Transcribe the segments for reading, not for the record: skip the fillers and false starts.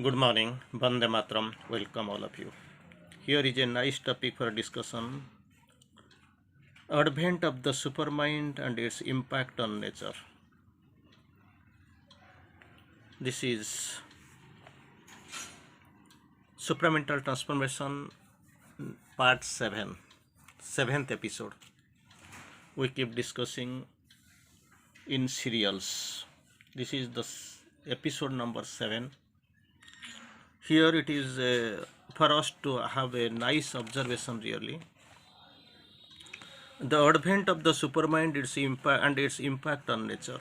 Good morning, Bande Matram. Welcome all of you. Here is a nice topic for discussion: Advent of the Supermind and its impact on nature. This is Supramental Transformation Part 7, 7th episode. We keep discussing in serials. This is the episode number 7. Here it is for us to have a nice observation really. The advent of the supermind its impact on nature.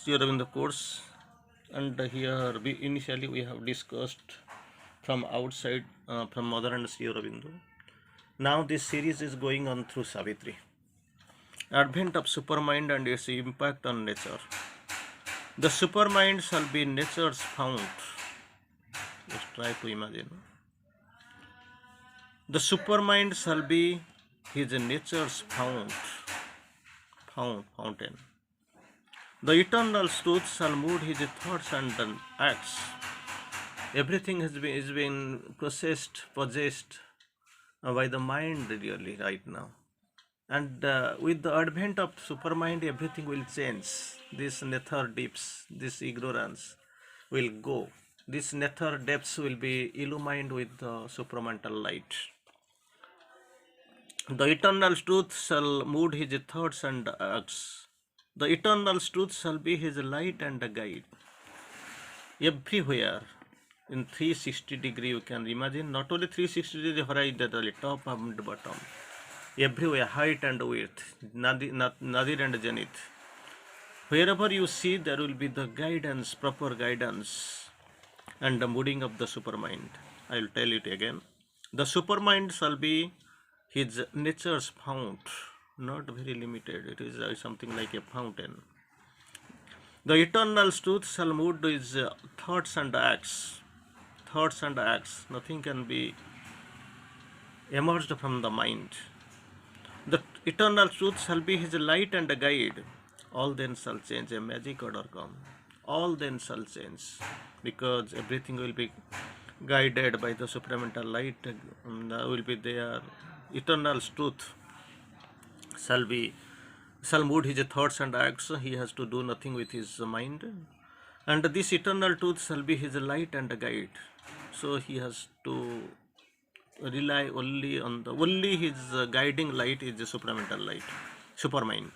Here in the course, and here initially we have discussed from outside from Mother and Sri Aurobindo. Now this series is going on through Savitri. Advent of supermind and its impact on nature. The supermind shall be nature's fount. Let's try to imagine. The supermind shall be his nature's fountain. The eternal truth shall move his thoughts and acts. Everything is being possessed by the mind really right now. And with the advent of supermind, everything will change. This nether deeps, this ignorance will go. This nether depths will be illumined with the supramental light. The eternal truth shall mold his thoughts and acts. The eternal truth shall be his light and a guide. Everywhere, in 360 degree, you can imagine, not only 360 degree horizontal, top and bottom. Everywhere, height and width, nadir and zenith. Wherever you see, there will be the guidance, proper guidance, and the mooding of the supermind. I will tell it again. The supermind shall be his nature's fount, not very limited. It is something like a fountain. The eternal truth shall move his thoughts and acts. Thoughts and acts. Nothing can be emerged from the mind. The eternal truth shall be his light and a guide. All then shall change. A magic order come. All then shall change, because everything will be guided by the supramental light. Will be there. Eternal truth shall mood his thoughts and acts. He has to do nothing with his mind, and this eternal truth shall be his light and guide. So he has to rely only his guiding light is the supramental light, supermind,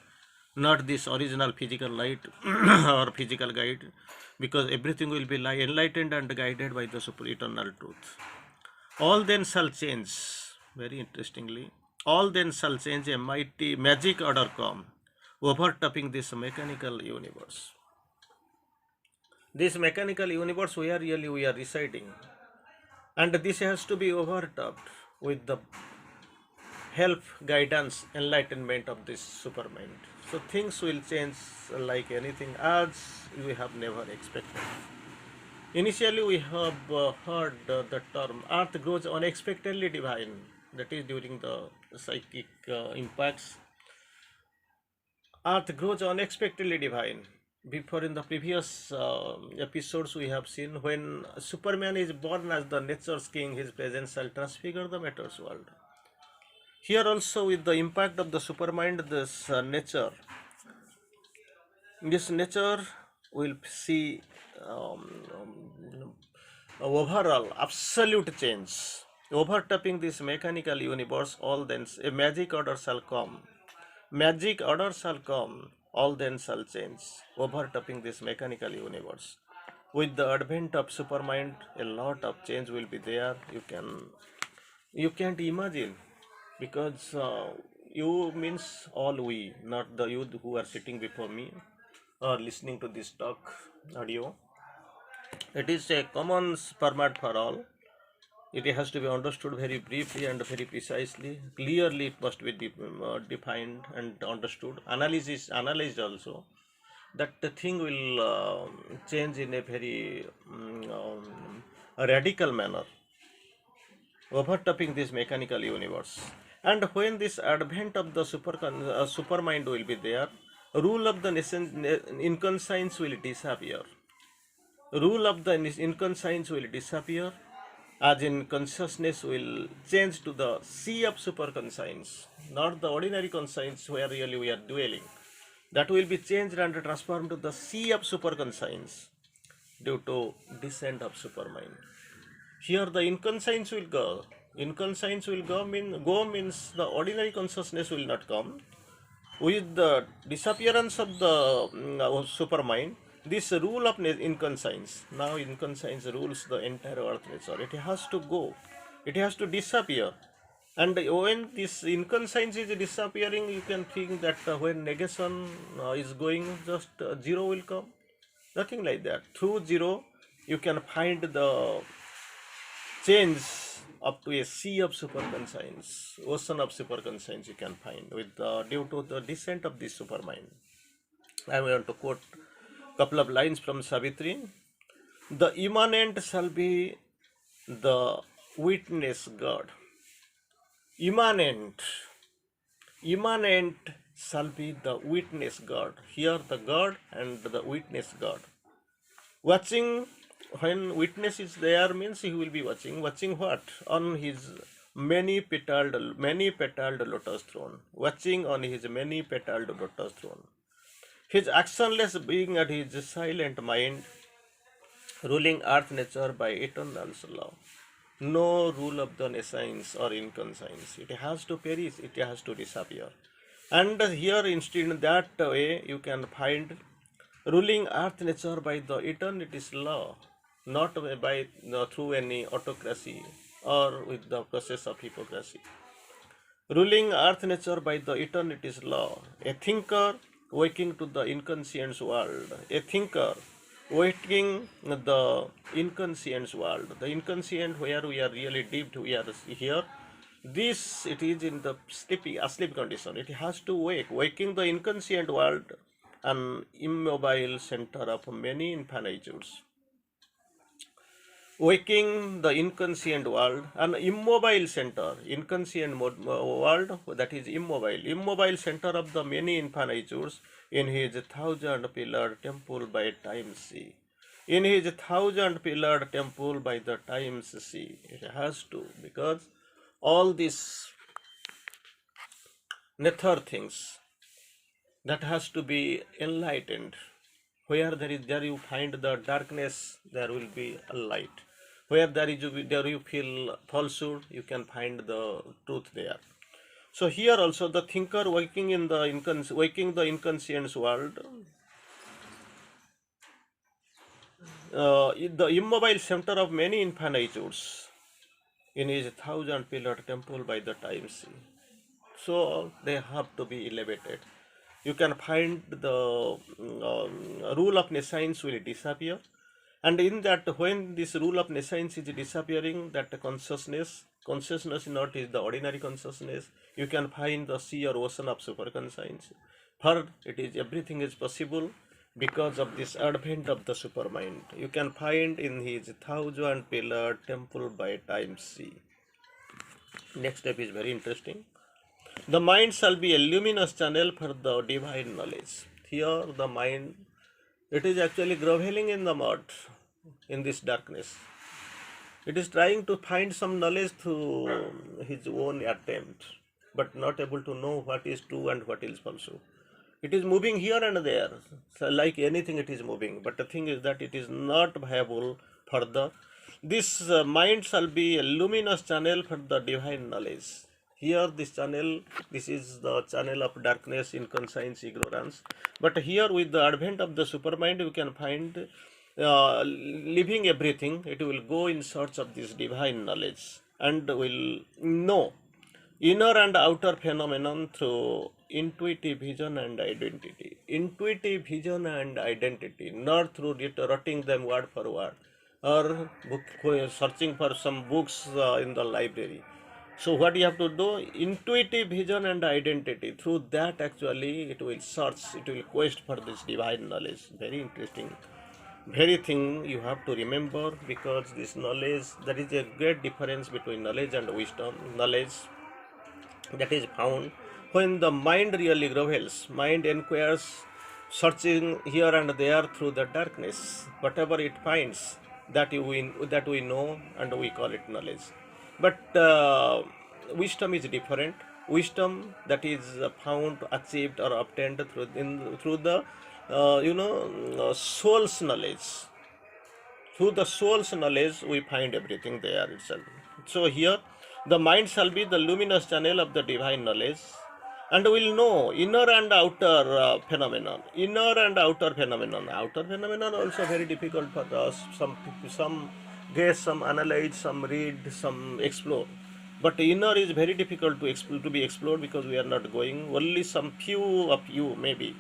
not this original physical light or physical guide, because everything will be enlightened and guided by the super eternal truth. All then shall change. Very interestingly, all then shall change. A mighty magic order come, overtopping this mechanical universe. This mechanical universe where really we are residing, and this has to be overtopped with the help, guidance, enlightenment of this supermind. So things will change like anything as we have never expected. Initially we have heard the term earth grows unexpectedly divine. That is during the psychic impacts. Earth grows unexpectedly divine. Before, in the previous episodes, we have seen when Superman is born as the nature's king, his presence shall transfigure the matter's world. Here also, with the impact of the supermind, this nature will see overall absolute change, overtopping this mechanical universe. All then a magic order shall come. Magic order shall come. All then shall change, overtopping this mechanical universe. With the advent of supermind, a lot of change will be there. You can't imagine, because you means all we, not the youth who are sitting before me or listening to this talk audio. It is a common format for all. It has to be understood very briefly and very precisely. Clearly, it must be defined and understood. Analyzed also. That the thing will change in a very radical manner, overtopping this mechanical universe. And when this advent of the supermind will be there, rule of the inconscience will disappear. Rule of the inconscience will disappear, as in consciousness will change to the sea of superconscience, not the ordinary conscience where really we are dwelling. That will be changed and transformed to the sea of superconscience due to descent of supermind. Here the inconscience will go. Inconscience will go means the ordinary consciousness will not come. With the disappearance of the supermind, this rule of inconscience, now inconscience rules the entire earth nature. It has to go. It has to disappear. And when this inconscience is disappearing, you can think that when negation is going, just zero will come. Nothing like that. Through zero, you can find the change up to a sea of superconscience, ocean of superconscience you can find with due to the descent of this supermind. I want to quote a couple of lines from Savitri. The immanent shall be the witness God. Immanent, immanent shall be the witness God. Here the God and the witness God. Watching, when witness is there means he will be watching. Watching what? On his many petaled lotus throne. Watching on his many petaled lotus throne. His actionless being at his silent mind, ruling earth nature by eternal law. No rule of the nescience or inconscience. It has to perish, it has to disappear. And here instead in that way you can find ruling earth nature by the eternity's law, not by through any autocracy or with the process of hypocrisy. Ruling earth nature by the eternity's law, a thinker waking to the inconscience world, a thinker waking the inconscience world, the inconscient where we are really deep, we are here. This it is in the asleep condition. It has to waking the inconscient world, an immobile center of many infinitudes. Waking the inconscient world, an immobile center, inconscient world that is immobile center of the many infinitudes in his thousand-pillared temple by time sea. In his thousand-pillared temple by the times sea. It has to, because all these nether things that has to be enlightened. Where there you find the darkness, there will be a light. Where there you feel falsehood, you can find the truth there. So here also the thinker waking the inconscious world, the immobile center of many infinitudes, in his thousand-pillared temple by the time sea. So they have to be elevated. You can find the rule of nescience will disappear, and in that when this rule of nescience is disappearing, that consciousness not is the ordinary consciousness, you can find the sea or ocean of superconscience. For it is everything is possible because of this advent of the supermind. You can find in his thousand-pillared temple by time sea. Next step is very interesting. The mind shall be a luminous channel for the divine knowledge. Here the mind, it is actually groveling in the mud, in this darkness. It is trying to find some knowledge through his own attempt, but not able to know what is true and what is false. It is moving here and there, so like anything it is moving, but the thing is that it is not viable further. This mind shall be a luminous channel for the divine knowledge. Here this channel, this is the channel of darkness, inconscience, ignorance. But here with the advent of the supermind, we can find leaving everything, it will go in search of this divine knowledge and will know inner and outer phenomenon through intuitive vision and identity. Intuitive vision and identity, not through rotting them word for word or searching for some books in the library. So what you have to do, intuitive vision and identity, through that actually it will search, it will quest for this divine knowledge. Very interesting. Very thing you have to remember, because this knowledge, there is a great difference between knowledge and wisdom. Knowledge that is found when the mind really grovels, mind inquires searching here and there through the darkness. Whatever it finds, that we know, and we call it knowledge. But wisdom is different. Wisdom that is found, achieved, or obtained through the soul's knowledge. Through the soul's knowledge, we find everything there itself. So here, the mind shall be the luminous channel of the divine knowledge, and will know inner and outer phenomenon. Inner and outer phenomenon. Outer phenomenon also very difficult for us. Some guess, some analyze, some read, some explore. But inner is very difficult to be explored, because we are not going. Only some few of you maybe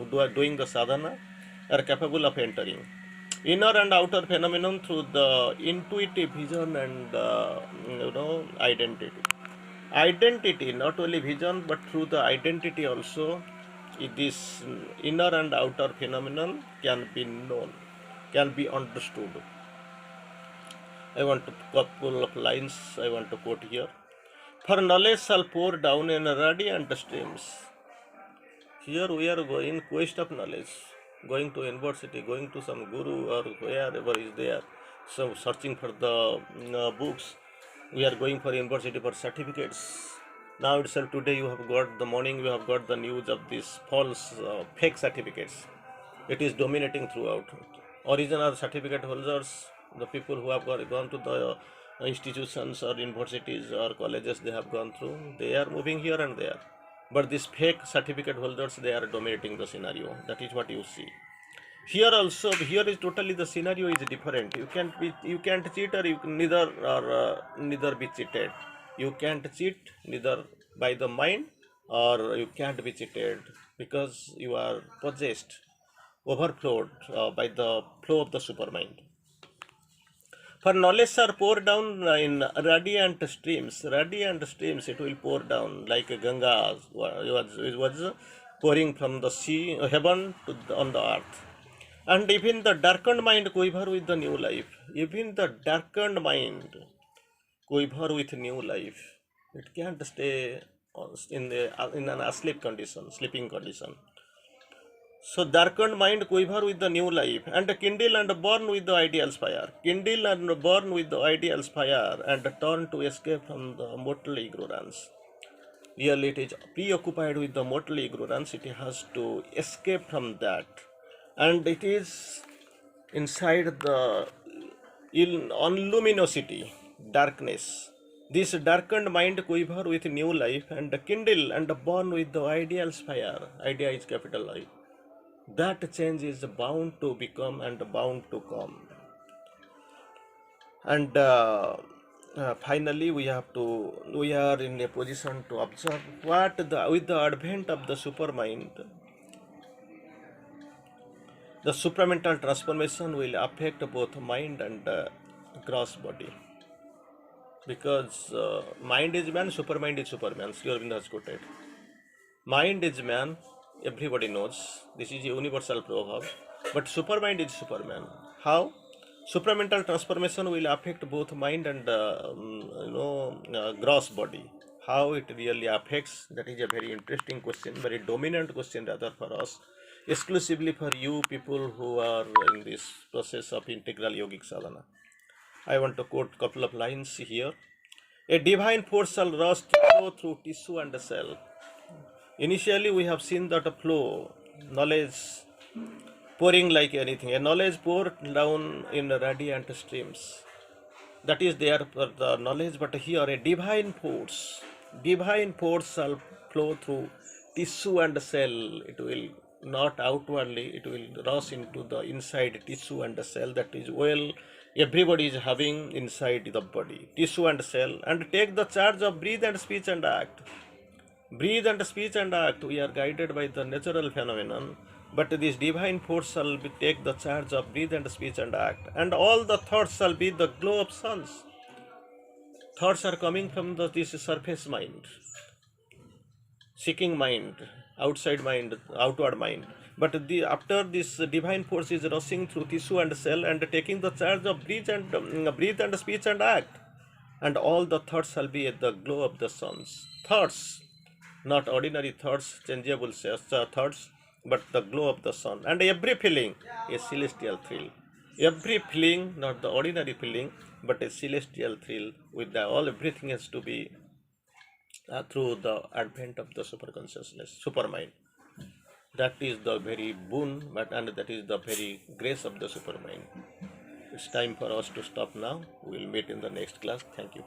who are doing the sadhana are capable of entering inner and outer phenomenon through the intuitive vision and identity. Identity, not only vision, but through the identity also, this inner and outer phenomenon can be known, can be understood. I want to couple of lines I want to quote here. For knowledge shall pour down in radiant streams. Here we are going quest of knowledge, going to university, going to some guru or wherever is there. So searching for the books. We are going for university for certificates. Now itself today you have got the morning, you have got the news of these false fake certificates. It is dominating throughout. Original certificate holders, the people who have gone to the institutions or universities or colleges they have gone through, they are moving here and there. But these fake certificate holders, they are dominating the scenario. That is what you see. Here also, here is totally the scenario is different. You can't cheat, or you can neither be cheated. You can't cheat neither by the mind, or you can't be cheated, because you are possessed, overflowed by the flow of the supermind. For knowledge are poured down in radiant streams. Radiant streams, it will pour down like Ganga was pouring from the sea, heaven on the earth. And even the darkened mind quiver with the new life. Even the darkened mind quiver with new life. It can't stay in an asleep condition, sleeping condition. So darkened mind quiver with the new life, and kindle and burn with the ideal's fire. Kindle and burn with the ideal's fire, and turn to escape from the mortal ignorance. Really, it is preoccupied with the mortal ignorance. It has to escape from that, and it is inside the luminosity, darkness. This darkened mind quiver with new life, and kindle and burn with the ideal's fire. Idea is capital I. That change is bound to become and bound to come. And finally, we are in a position to observe with the advent of the supermind, the supramental transformation will affect both mind and gross body. Because mind is man, supermind is superman. Sri Aurobindo has quoted. Mind is man, everybody knows. This is a universal proverb. But supermind is superman. How? Supramental transformation will affect both mind and gross body. How it really affects, that is a very interesting question, very dominant question rather for us, exclusively for you people who are in this process of integral yogic sadhana. I want to quote a couple of lines here. A divine force shall rush through tissue and cell. Initially, we have seen that a flow, knowledge pouring like anything, a knowledge poured down in radiant streams. That is there for the knowledge, but here a divine force shall flow through tissue and cell. It will not outwardly, it will rush into the inside tissue and cell. That is well, everybody is having inside the body, tissue and cell, and take the charge of breathe and speech and act. Breathe and speech and act, we are guided by the natural phenomenon, but this divine force shall take the charge of breathe and speech and act, and all the thoughts shall be the glow of suns. Thoughts are coming from this surface mind, seeking mind, outside mind, outward mind. But after this divine force is rushing through tissue and cell and taking the charge of breathe and speech and act, and all the thoughts shall be at the glow of the suns. Thoughts, not ordinary thoughts, changeable thoughts. but the glow of the sun. And every feeling a celestial thrill. Every feeling, not the ordinary feeling, but a celestial thrill. With the all, everything has to be through the advent of the super consciousness, supermind. That is the very boon, but and that is the very grace of the supermind. It's time for us to stop now. We'll meet in the next class. Thank you.